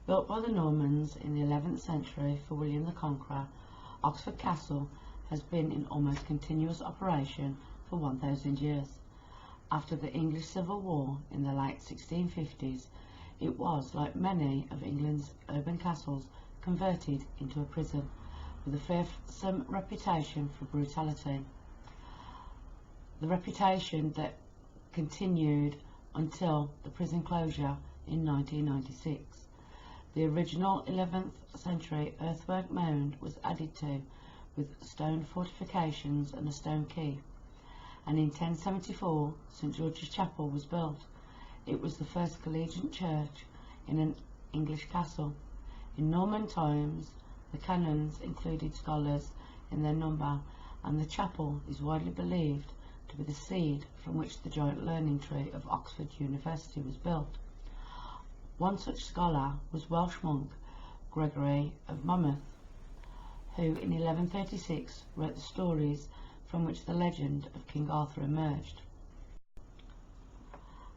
Built by the Normans in the 11th century for William the Conqueror, Oxford Castle has been in almost continuous operation for 1,000 years. After the English Civil War in the late 1650s, it was, like many of England's urban castles, converted into a prison, with a fearsome reputation for brutality. The reputation that continued until the prison closure in 1996. The original 11th century earthwork mound was added to, with stone fortifications and a stone keep, and in 1074 St George's Chapel was built. It was the first collegiate church in an English castle. In Norman times, the canons included scholars in their number, and the chapel is widely believed to be the seed from which the giant learning tree of Oxford University was built. One such scholar was Welsh monk Gregory of Monmouth, who in 1136 wrote the stories from which the legend of King Arthur emerged.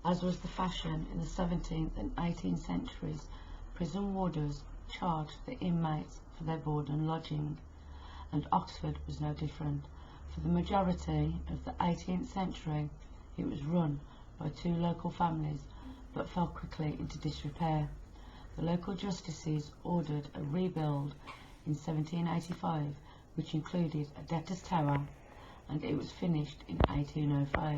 As was the fashion in the 17th and 18th centuries, prison warders charged the inmates for their board and lodging, and Oxford was no different. For the majority of the 18th century, it was run by two local families, but fell quickly into disrepair. The local justices ordered a rebuild in 1785, which included a debtor's tower, and it was finished in 1805.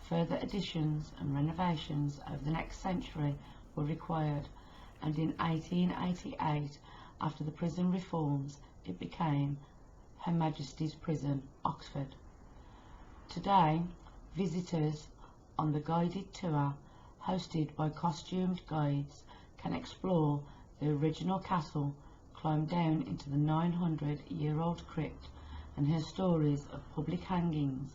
Further additions and renovations over the next century were required, and in 1888, after the prison reforms, it became Her Majesty's Prison, Oxford. Today, visitors on the guided tour, hosted by costumed guides, can explore the original castle, climb down into the 900-year-old crypt, and hear stories of public hangings,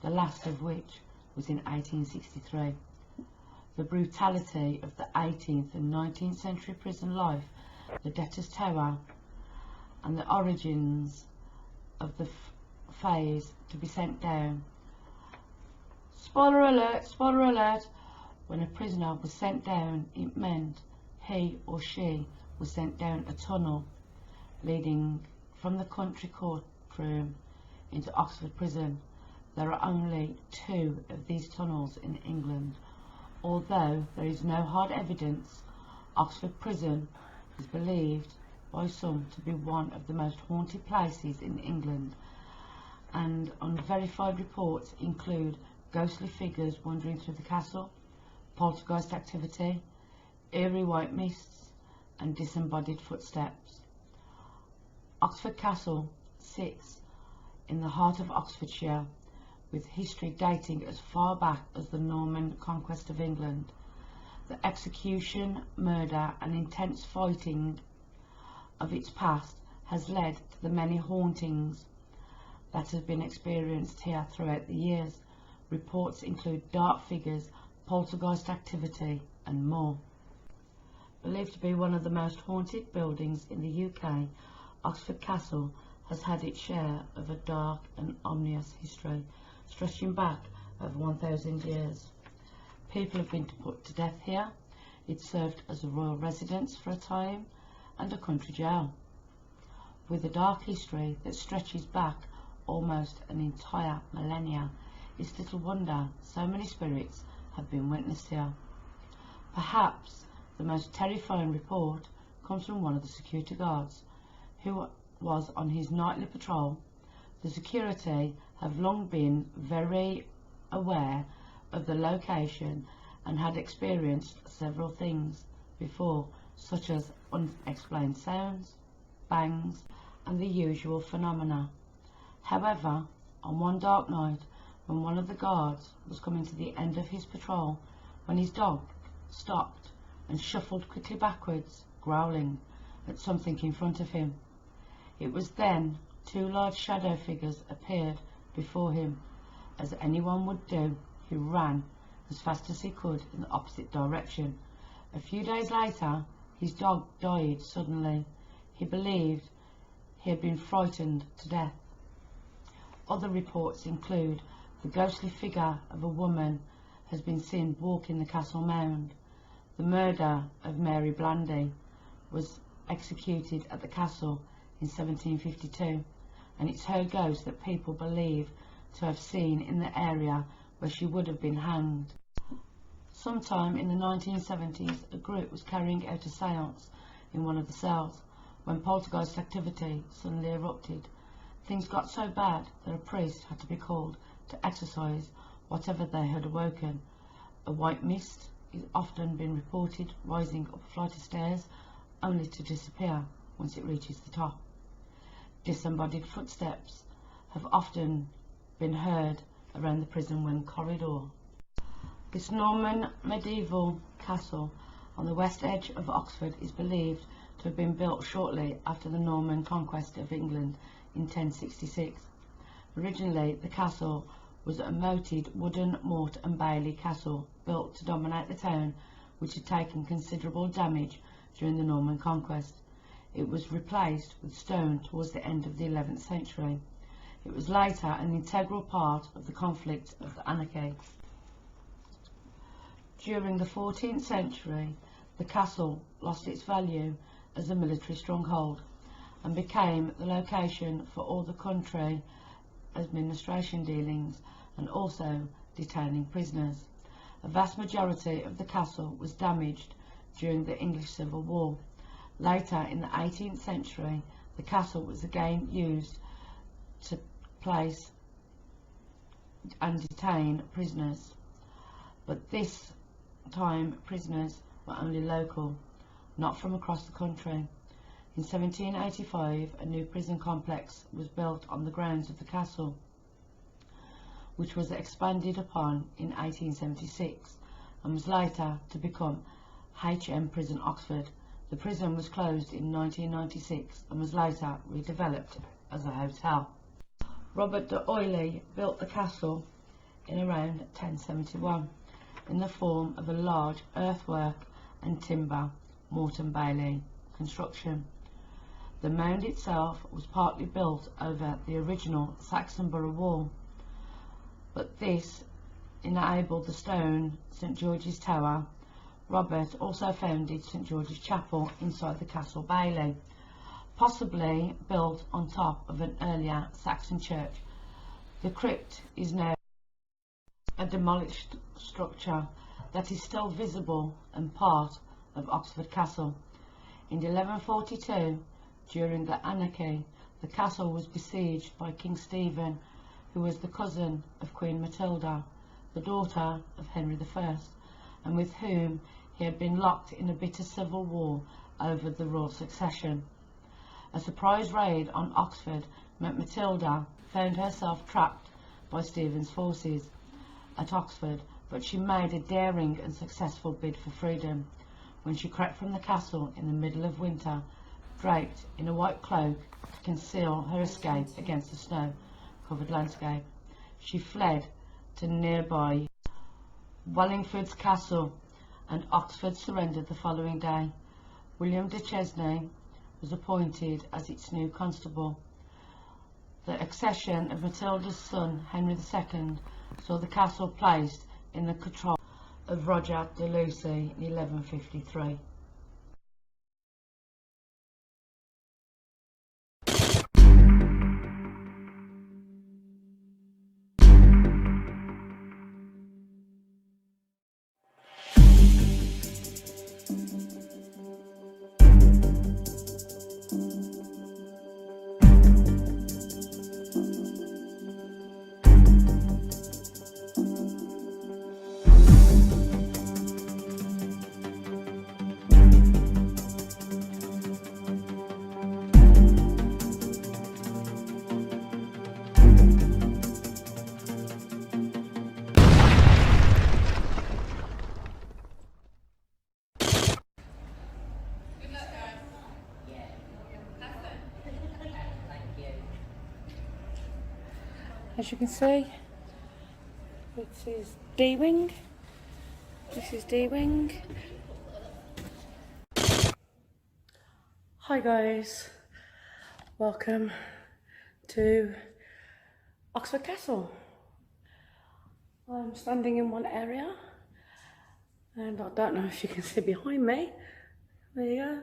the last of which was in 1863. The brutality of the 18th and 19th century prison life, the debtor's tower, and the origins of the phase to be sent down. Spoiler alert, spoiler alert! When a prisoner was sent down, it meant he or she was sent down a tunnel leading from the country courtroom into Oxford Prison. There are only 2 of these tunnels in England. Although there is no hard evidence, Oxford Prison is believed by some to be one of the most haunted places in England, and unverified reports include ghostly figures wandering through the castle, poltergeist activity, eerie white mists, and disembodied footsteps. Oxford Castle sits in the heart of Oxfordshire, with history dating as far back as the Norman conquest of England. The execution, murder, and intense fighting of its past has led to the many hauntings that have been experienced here throughout the years. Reports include dark figures, poltergeist activity, and more. Believed to be one of the most haunted buildings in the UK, Oxford Castle has had its share of a dark and ominous history, stretching back over 1,000 years. People have been put to death here. It served as a royal residence for a time and a country jail. With a dark history that stretches back almost an entire millennia, it's little wonder so many spirits have been witnessed here. Perhaps the most terrifying report comes from one of the security guards who was on his nightly patrol. The security have long been very aware of the location and had experienced several things before, such as unexplained sounds, bangs, and the usual phenomena. However, on one dark night, when one of the guards was coming to the end of his patrol, when his dog stopped and shuffled quickly backwards, growling at something in front of him. It was then 2 large shadow figures appeared before him. As anyone would do, he ran as fast as he could in the opposite direction. A few days later, his dog died suddenly. He believed he had been frightened to death. Other reports include the ghostly figure of a woman has been seen walking the castle mound, the murder of Mary Blandy, was executed at the castle in 1752, and it's her ghost that people believe to have seen in the area where she would have been hanged. Sometime in the 1970s, a group was carrying out a séance in one of the cells when poltergeist activity suddenly erupted. Things got so bad that a priest had to be called to exorcise whatever they had awoken. A white mist is often been reported rising up a flight of stairs only to disappear once it reaches the top. Disembodied footsteps have often been heard around the prison when corridor. This Norman medieval castle on the west edge of Oxford is believed to have been built shortly after the Norman conquest of England in 1066. Originally, the castle was a moated wooden Mort and Bailey castle built to dominate the town, which had taken considerable damage during the Norman conquest. It was replaced with stone towards the end of the 11th century. It was later an integral part of the conflict of the anarchy. During the 14th century, the castle lost its value as a military stronghold and became the location for all the country administration dealings and also detaining prisoners. A vast majority of the castle was damaged during the English Civil War. Later in the 18th century, the castle was again used to place and detain prisoners, but this time prisoners were only local, not from across the country. In 1785, a new prison complex was built on the grounds of the castle, which was expanded upon in 1876 and was later to become HM Prison Oxford. The prison was closed in 1996 and was later redeveloped as a hotel. Robert de Oily built the castle in around 1071 in the form of a large earthwork and timber Mort and Bailey construction. The mound itself was partly built over the original Saxon Borough wall, but this enabled the stone St George's Tower. Robert also founded St George's Chapel inside the Castle Bailey, possibly built on top of an earlier Saxon church. The crypt is now a demolished structure that is still visible and part of Oxford Castle. In 1142, during the anarchy, the castle was besieged by King Stephen, who was the cousin of Queen Matilda, the daughter of Henry I, and with whom he had been locked in a bitter civil war over the royal succession. A surprise raid on Oxford meant Matilda found herself trapped by Stephen's forces at Oxford, but she made a daring and successful bid for freedom when she crept from the castle in the middle of winter, draped in a white cloak to conceal her escape against the snow-covered landscape. She fled to nearby Wallingford's castle, and Oxford surrendered the following day. William de Chesney was appointed as its new constable. The accession of Matilda's son, Henry II, saw the castle placed in the control of Roger de Lucy in 1153. As you can see, this is D-Wing. This is D-Wing. Hi guys, welcome to Oxford Castle. I'm standing in one area and I don't know if you can see behind me. There you go.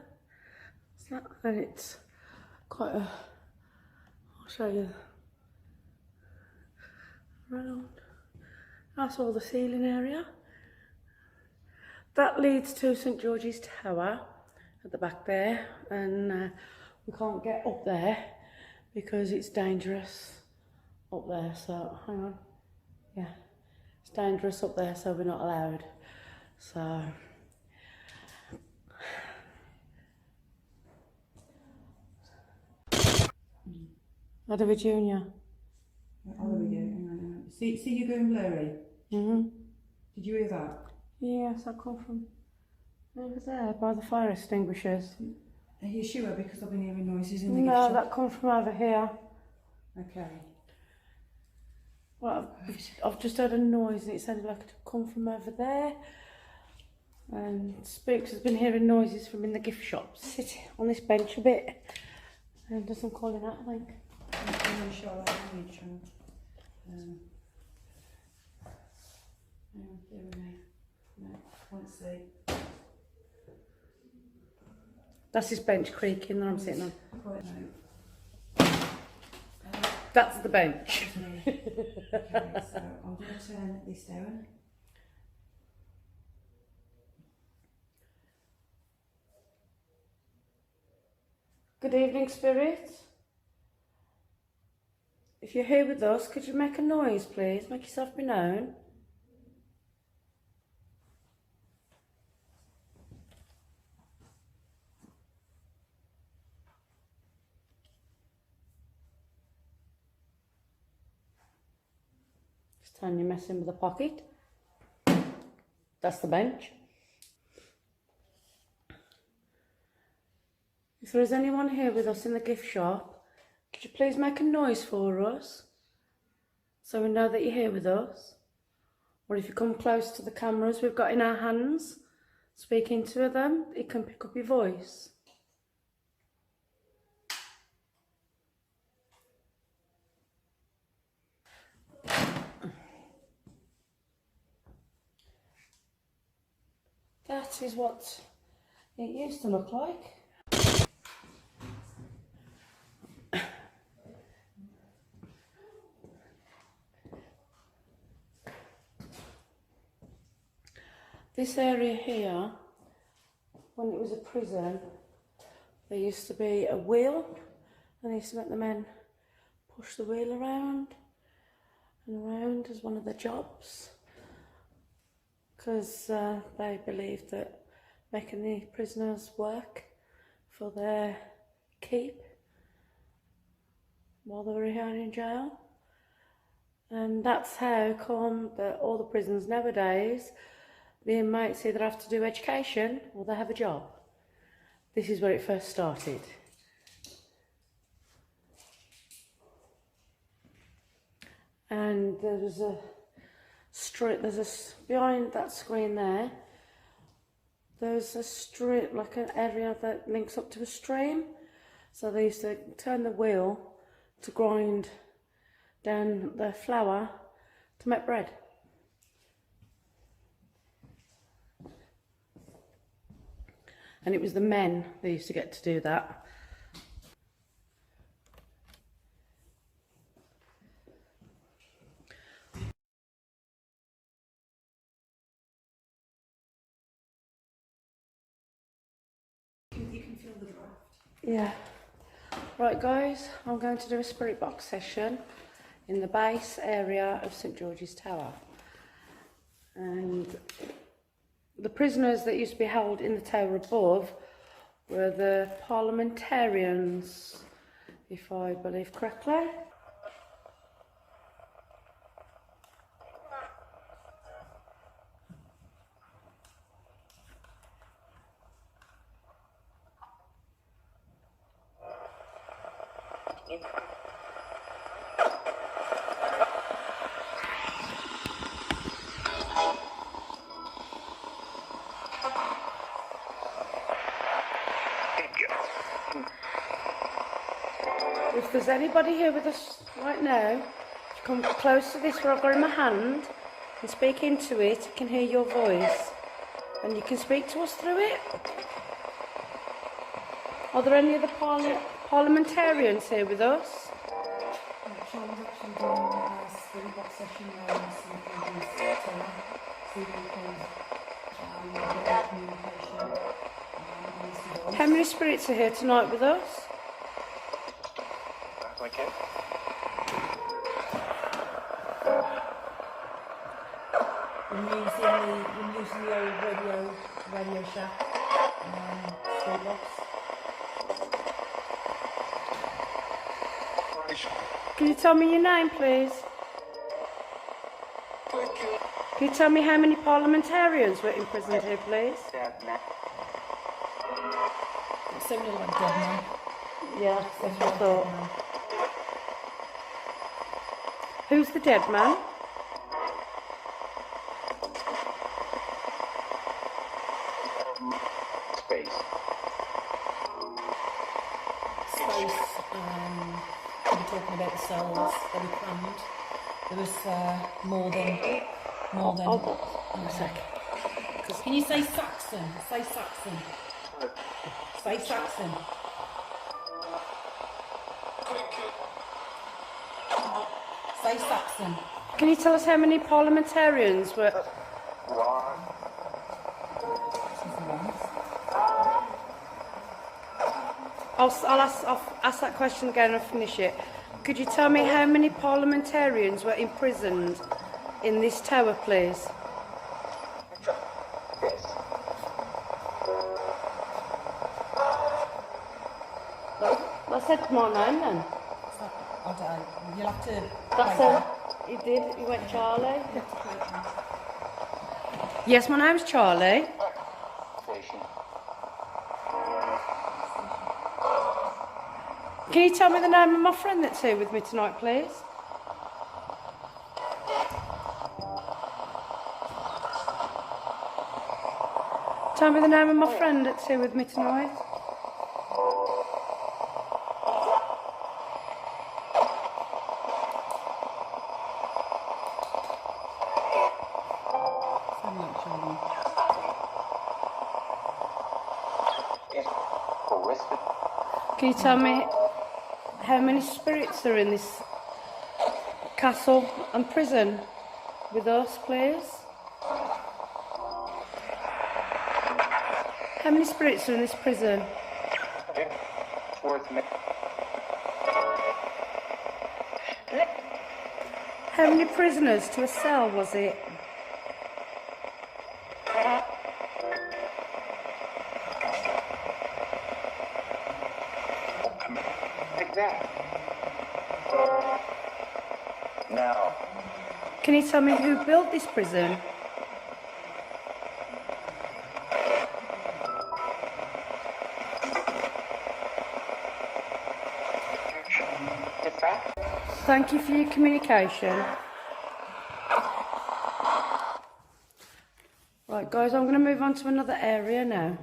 And it's quite a, I'll show you around. That's all the ceiling area. That leads to St George's Tower at the back there, and we can't get up there because it's dangerous up there. So hang on, yeah, it's dangerous up there, so we're not allowed. So Oliver Junior. Oliver, hang on. See you going blurry? Did you hear that? Yes, I come from over there by the fire extinguishers. Are you sure? Because I've been hearing noises in the No, gift shop. that comes from over here. Okay. Well, I've just heard a noise and it sounded like it had come from over there. And Spooks has been hearing noises from in the gift shop. Sit on this bench a bit and does some calling out, I think. I'm sure I need to. No, can't see. That's this bench creaking that I'm sitting on. Quite That's the bench. Okay, so I'm going to turn this down. Good evening, spirits. If you're here with us, could you make a noise, please? Make yourself be known. Just time you're messing with the pocket. That's the bench. If there is anyone here with us in the gift shop, could you please make a noise for us so we know that you're here with us? Or if you come close to the cameras we've got in our hands, speaking to them, it can pick up your voice. That is what it used to look like. This area here, when it was a prison, there used to be a wheel, and they used to let the men push the wheel around and around as one of their jobs, because they believed that making the prisoners work for their keep while they were here in jail. And that's how come that all the prisons nowadays, the inmates either have to do education or they have a job. This is where it first started. And there's a street, behind that screen there's a street, like an area that links up to a stream. So they used to turn the wheel to grind down the flour to make bread. And it was the men that used to get to do that. You can feel the draft. Yeah. Right guys, I'm going to do a spirit box session in the base area of St George's Tower. And the prisoners that used to be held in the tower above were the parliamentarians, if I believe correctly. If there's anybody here with us right now, if you come close to this where I've got in my hand and speak into it, I can hear your voice and you can speak to us through it. Are there any other parliamentarians here with us? Charlie's actually doing a spirit box session now in St George's Tower, so we can get communication on this. How many spirits are here tonight with us? Thank you. We're using the old radio shack, spirit box. Can you tell me your name, please? Can you tell me how many parliamentarians were imprisoned here, please? Similar like dead man. Yeah, that's what I thought. Who's the dead man? Space. We were talking about the cells that we crammed. There was more than. One sec. Can you say Saxon? Say Saxon. Say Saxon. Say Saxon. Can you tell us how many parliamentarians were... I'll ask that question again and finish it. Could you tell me how many parliamentarians were imprisoned in this tower, please? Yes. I said my name then. I don't know. You'll have to. That's it. He did. He went Charlie. Yes, my name's Charlie. Station. Can you tell me the name of my friend that's here with me tonight, please? Tell me the name of my friend that's here with me tonight. Arrested. Can you tell me how many spirits are in this castle and prison with us, please? How many spirits are in this prison? It's worth me. How many prisoners to a cell was it? Like that. Now. Can you tell me who built this prison? It's that. Thank you for your communication. Right, guys, I'm going to move on to another area now.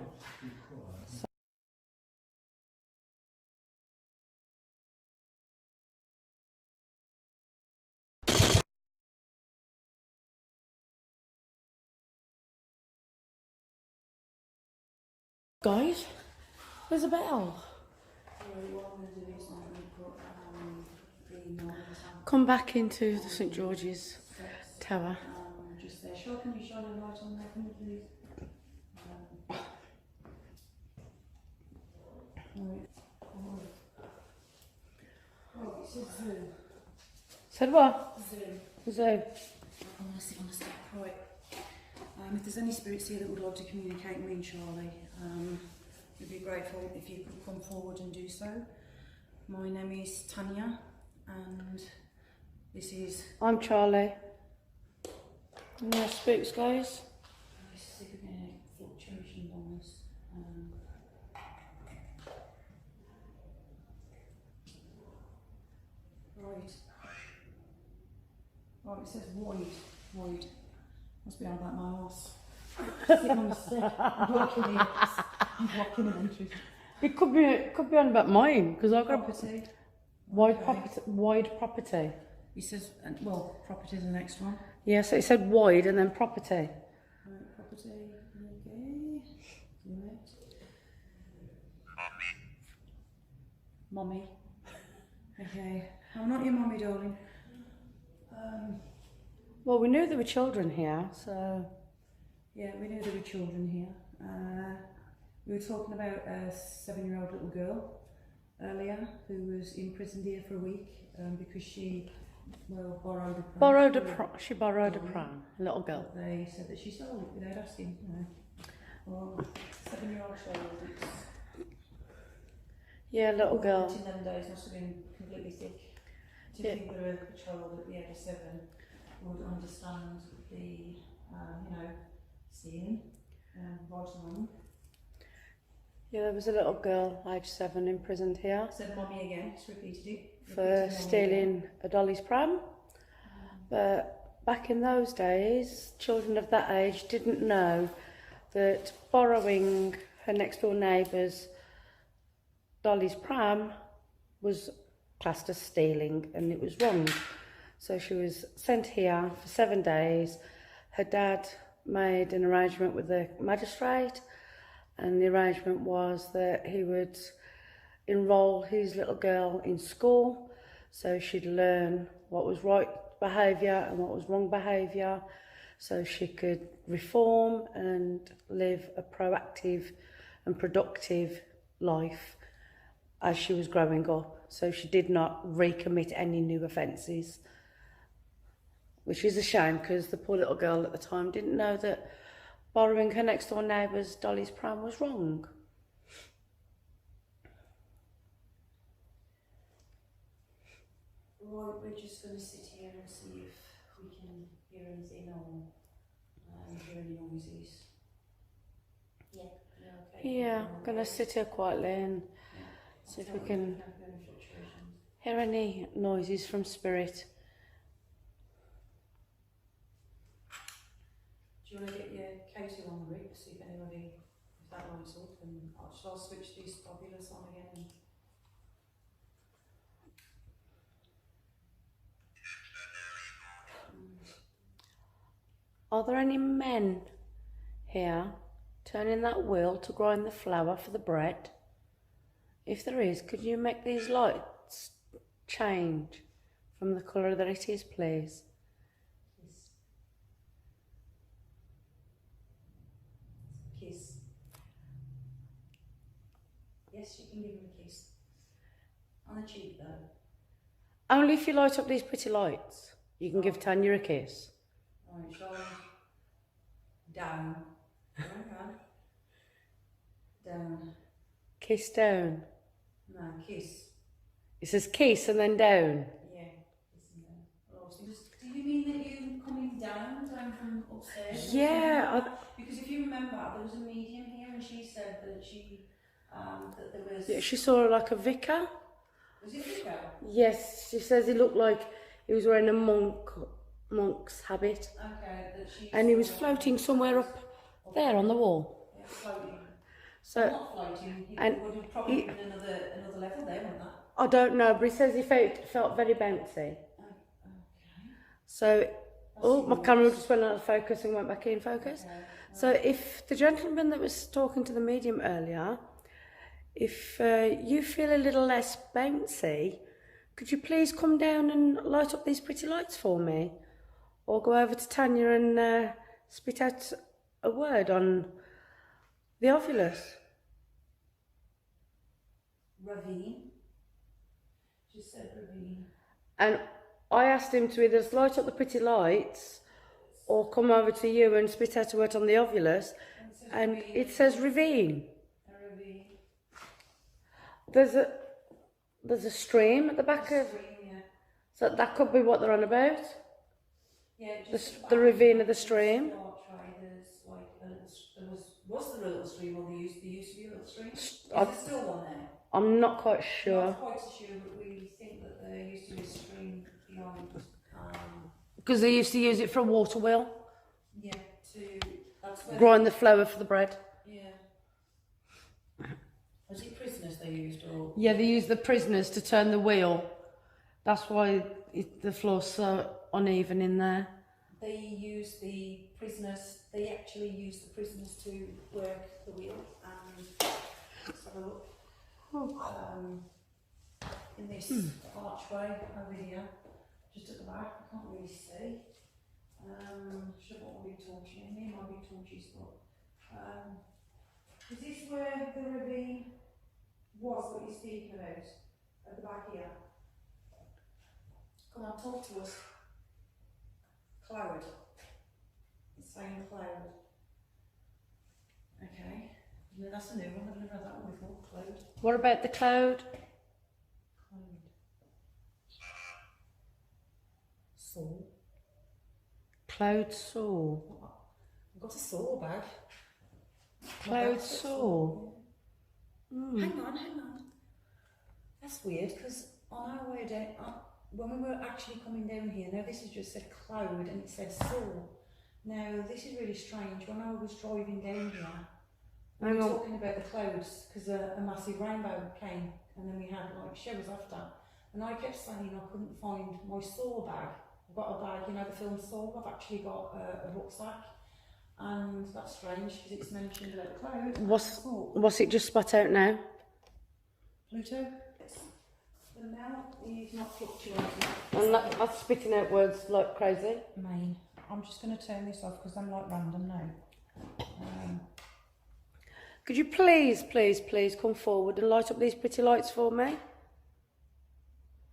Guys, there's a bell. Come back into the St George's Tower. Just there. Sure, can you shine a light on there, can you please? Oh, it says Zoo. Said what? Zoo. Zoo. I want to sit on the step. Right. If there's any spirits here that would like to communicate with me and Charlie, we'd be grateful if you could come forward and do so. My name is Tanya, and this is. I'm Charlie. No spooks, guys. I'm sick of getting fluctuations on this. Right. Oh, it says void. Void. Must be on about my arse. Sitting on the step. I'm blocking it. I'm blocking the entrance. It could be on about mine because I've got Property. wide property. It says, well, property is the next one. Yeah, so it said wide and then property. Right, property. Okay. Right. Mommy. Okay, I'm not your mommy, darling. Well, we knew there were children here, so... Yeah, we knew there were children here. We were talking about a 7-year-old little girl earlier who was imprisoned here for a week because she, well, borrowed a pram. She borrowed a pram, a little girl. But they said that she stole it without asking, you know. Well, 7-year-old child, Yeah, little girl. in them days must have been completely thick. To Yeah. think that a child at the age of 7 would understand the, you know, seeing right and wrong. Yeah, there was a little girl, age 7, imprisoned here Said mommy again, just repeated it. for stealing a dolly's pram. But back in those days, children of that age didn't know that borrowing her next door neighbour's dolly's pram was classed as stealing, and it was wrong. So she was sent here for 7 days. Her dad made an arrangement with the magistrate, and the arrangement was that he would enrol his little girl in school so she'd learn what was right behaviour and what was wrong behaviour, so she could reform and live a proactive and productive life as she was growing up, so she did not recommit any new offences, which is a shame because the poor little girl at the time didn't know that borrowing her next door neighbour's dolly's pram was wrong. Right, we're just going to sit here and see if we can hear anything or hear any noises. Yeah, okay. Yeah, I'm going to sit here quietly and see if we can hear any noises from spirit. Do you want to get your Katie on the rig to see if anybody, if that lights up, and I'll switch these populars on again. Are there any men here turning that wheel to grind the flour for the bread? If there is, could you make these lights change from the colour that it is, please? Kiss. Yes, you can give him a kiss. On the cheek though. Only if you light up these pretty lights. You can give Tanya a kiss. Alright, shoulder. Down. Hang on. Down. Kiss down. No, kiss. It says kiss and then down. Yeah, kiss and down. Oh, so do you mean that you're coming down from upstairs? Yeah. Because if you remember, there was a medium here and she said that she, that there was... Yeah, she saw like a vicar. Was it Vicar? Yes, she says he looked like he was wearing a monk's habit. Okay, that she... And he was floating somewhere up there on the wall. Yeah, floating. So, Not floating, he and would have probably been another level there, wouldn't that? I don't know, but he says he felt very bouncy. Okay. So, oh, my camera just went out of focus and went back in focus. Okay. So if the gentleman that was talking to the medium earlier, if you feel a little less bouncy, could you please come down and light up these pretty lights for me? Or go over to Tanya and spit out a word on the ovulus. Ravine. Just said ravine. And I asked him to either light up the pretty lights or come over to you and spit out a word on the ovulus, and it says ravine. A ravine. There's a stream at the back of, Yeah. so that could be what they're on about. Yeah, The ravine of the stream. There's like was there a little stream, or there used to be a little stream? Is I- there still one there? I'm not quite sure. Not quite so sure, but we think that there used to be a stream beyond. Because they used to use it for a water wheel, Yeah, that's where. grind the flour for the bread. Yeah. Was it prisoners they used, or? Yeah, they used the prisoners to turn the wheel. That's why the floor's so uneven in there. They used the prisoners. They actually used the prisoners to work the wheel, and let's have a look. in this archway over here, just at the back. I can't really see. Should have got my big torch in here, my big torches, but is this where the ravine was that you're speaking about? At the back here? Come on, talk to us. Cloud. It's saying cloud. Okay. No, that's a new one. I've never had that one before. Cloud. What about the cloud? Cloud. Saw. Cloud saw. I've got a saw bag. Cloud saw. Hang on. That's weird because on our way down, when we were actually coming down here, now this has just said cloud and it said saw. Now this is really strange. When I was driving down here, we were talking about the clouds because a massive rainbow came and then we had like showers after. And I kept saying I couldn't find my saw bag. I've got a bag, you know, the film Saw. I've actually got a rucksack. And that's strange because it's mentioned about the cloud. What's it just spat out now? Pluto? The mouth is not fluctuating. And that's spitting out words like crazy. Main. I'm just going to turn this off because I'm like random now. Could you please come forward and light up these pretty lights for me?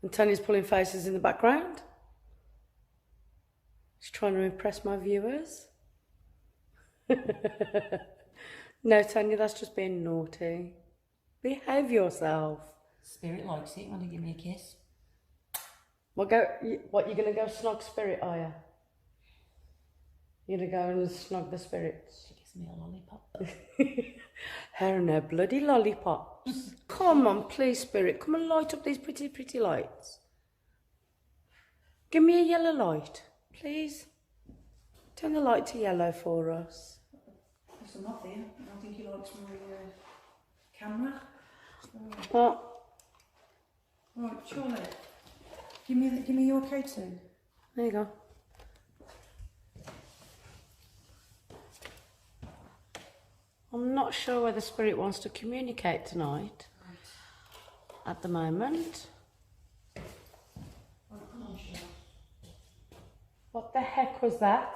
And Tanya's pulling faces in the background. She's trying to impress my viewers. No, Tanya, that's just being naughty. Behave yourself. Spirit likes it when they give me a kiss. What, you're going to go snog Spirit, are you? You're going to go and snog the spirits? She gives me a lollipop. Her and her bloody lollipops. Come on, please, Spirit. Come and light up these pretty, pretty lights. Give me a yellow light, please. Turn the light to yellow for us. There's nothing. I don't think he likes my camera. What? Right, Charlie. Give me your K2. There you go. I'm not sure whether Spirit wants to communicate tonight. At the moment. Right, come on, Charlie. What the heck was that?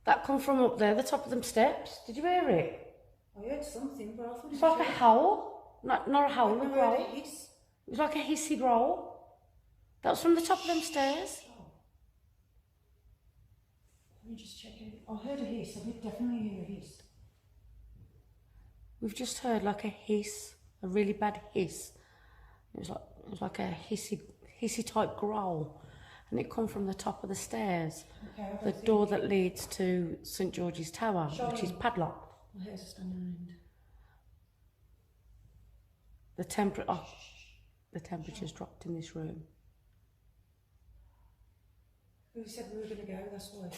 That come from up there, the top of them steps. Did you hear it? I heard something, but I thought It's like a howl. Not a howl, a growl. a hiss. It was like a hissy growl. That was from the top of them stairs. Let me just check it. I heard a hiss. I did definitely hear a hiss. We've just heard like a hiss, a really bad hiss. It was like a hissy type growl. And it come from the top of the stairs. Okay, the door that leads to St George's Tower, which is padlocked. My hair's standing around. The temperature's dropped in this room. We said we were going to go, that's why.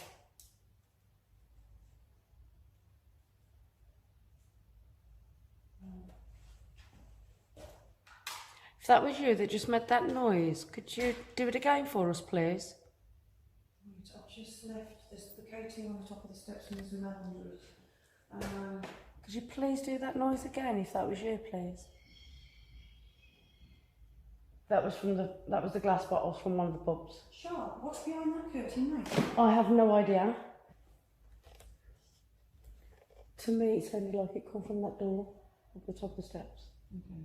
If that was you that just made that noise, could you do it again for us, please? Right, I've just left the K2 on the top of the steps and there's another one. Could you please do that noise again, if that was you, please? That was the glass bottles from one of the pubs. Sure, what's behind that curtain, mate? I have no idea. To me, it sounded like it come from that door at the top of the steps. Okay.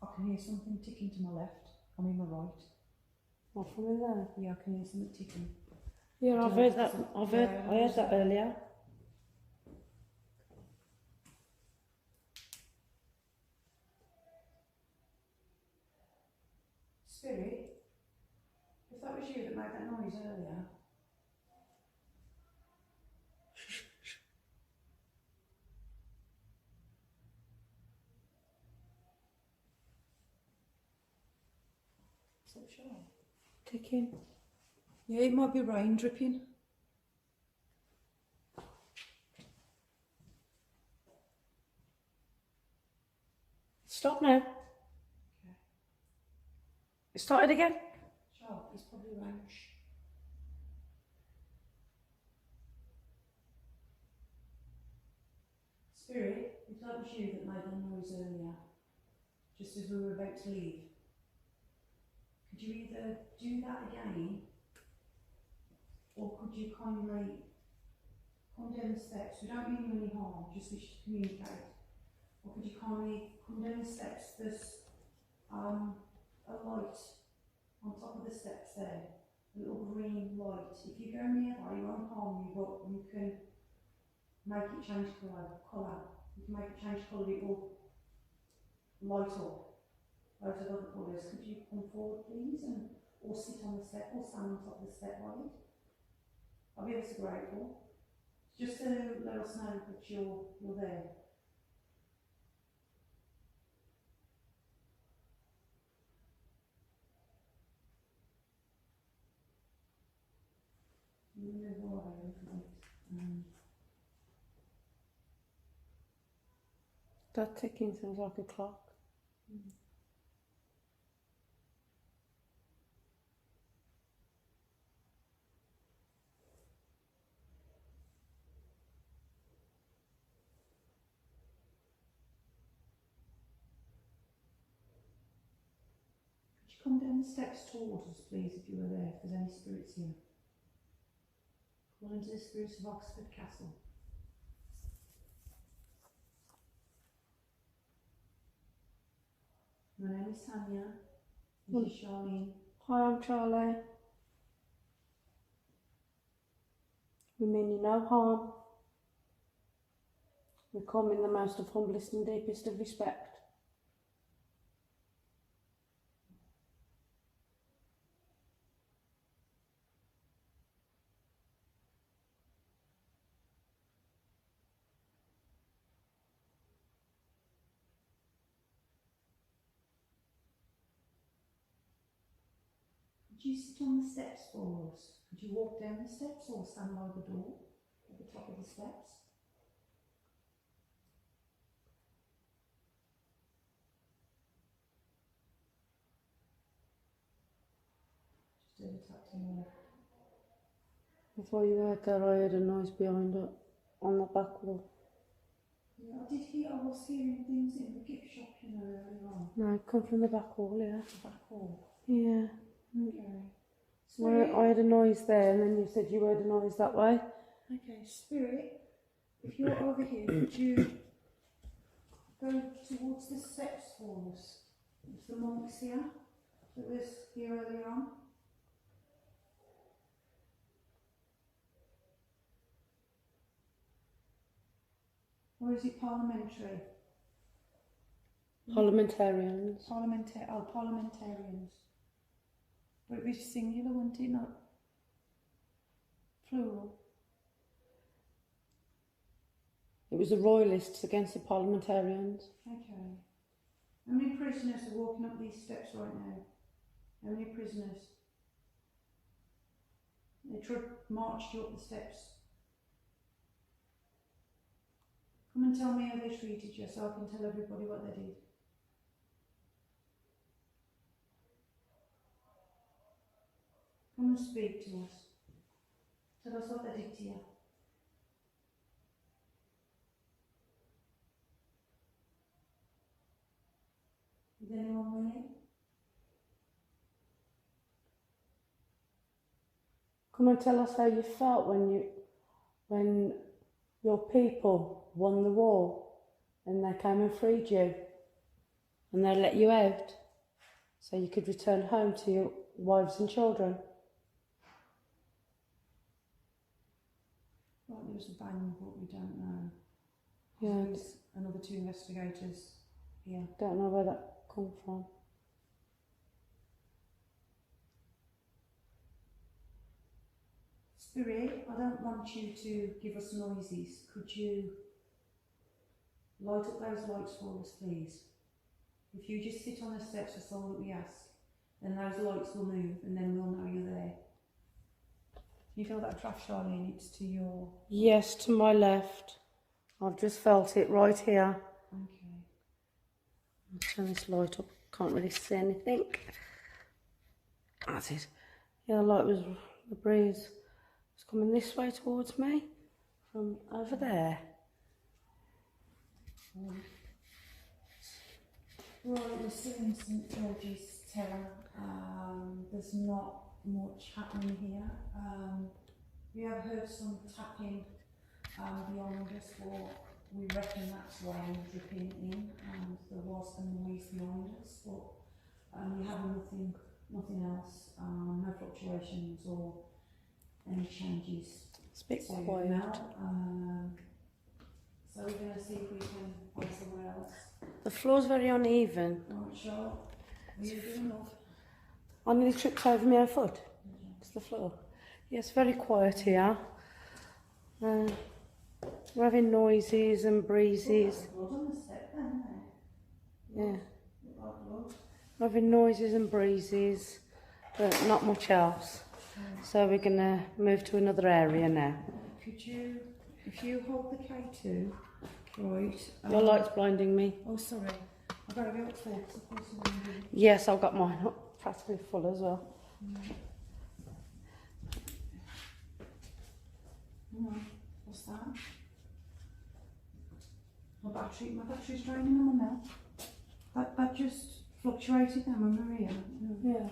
I can hear something ticking to my left. I mean my right. What, from in there? Yeah, I can hear something ticking. Yeah, I've heard that. I heard that earlier. Spirit, if that was you that made that noise earlier. So sure. Ticking. Yeah, it might be rain dripping. Stop now. Okay. It started again. Sure, it's probably rain. Spirit, if that was you that made that noise earlier, just as we were about to leave, could you either do that again, or could you kindly come down the steps? We don't mean you any harm, just wish to communicate. Or could you kindly come down the steps? There's a light on top of the steps there, a little green light. If you go nearby, it won't harm you, but you can make it change colour. You can make it change colour, it will light up. Loads of other colours. Could you come forward, please, and or sit on the step, or stand on top of the step light? I'll be ever so grateful. Just to let us know that you're there. You know why, isn't it? That ticking sounds like a clock. Could you come down the steps towards us, please, if you were there, if there's any spirits here? Call into the spirits of Oxford Castle. My name is Tanya. This is Charlene. Hi, I'm Charlie. We mean you no harm. We come in the most of humblest and deepest of respect. Could you sit on the steps for us? Could you walk down the steps or stand by the door at the top of the steps? Just do the tap to your left. Before you heard that, I heard a noise behind it on the back wall. Yeah, I was hearing things in the gift shop, you know, earlier on. No, it come from the back wall, yeah. The back hall. Yeah. Okay. Well, I heard a noise there, and then you said you heard a noise that way. Okay, Spirit, if you're over here, could you go towards the steps for us? It's the monks here that was here earlier on. Or is it parliamentary? Parliamentarians. Parliamentarians. But it was singular, wasn't it? Not plural. It was the royalists against the parliamentarians. Okay. How many prisoners are walking up these steps right now? How many prisoners? They marched you up the steps. Come and tell me how they treated you so I can tell everybody what they did. Come and speak to us. Tell us what they did to you. Is anyone willing? Come and tell us how you felt when your people won the war and they came and freed you and they let you out so you could return home to your wives and children. Right, there was a bang, but we don't know. Yeah. There's another 2 investigators here. Don't know where that come from. Spirit, I don't want you to give us noises. Could you light up those lights for us, please? If you just sit on the steps, that's all that we ask. Then those lights will move and then we'll know you're there. Can you feel that draft, Charlene? It's to your... Yes, to my left. I've just felt it right here. Okay. I'll turn this light up. Can't really see anything. That's it. Yeah, the light was, the breeze was coming this way towards me from over there. Right, we're still in St George's Tower. There's not much happening here. We have heard some tapping beyond us, but we reckon that's rain dripping in, and there was a noise behind us, but we have nothing else, no fluctuations or any changes. It's a bit So quiet. now, so we're going to see if we can find somewhere else. The floor's very uneven. Right, Charlotte, are you doing enough? I nearly tripped over my own foot. It's the floor. Yeah, it's very quiet here. We're having noises and breezes. Blood on the step then, isn't Yeah, it? Blood. we're having noises and breezes, but not much else. So we're going to move to another area now. Could you, if you hold the K2, right? Your light's blinding me. Oh, sorry. I've got to go upstairs. Of course I'm going to do. Yes, I've got mine up practically full as well. What's that? My battery's draining on my mouth. That just fluctuated then when we were here. Yeah.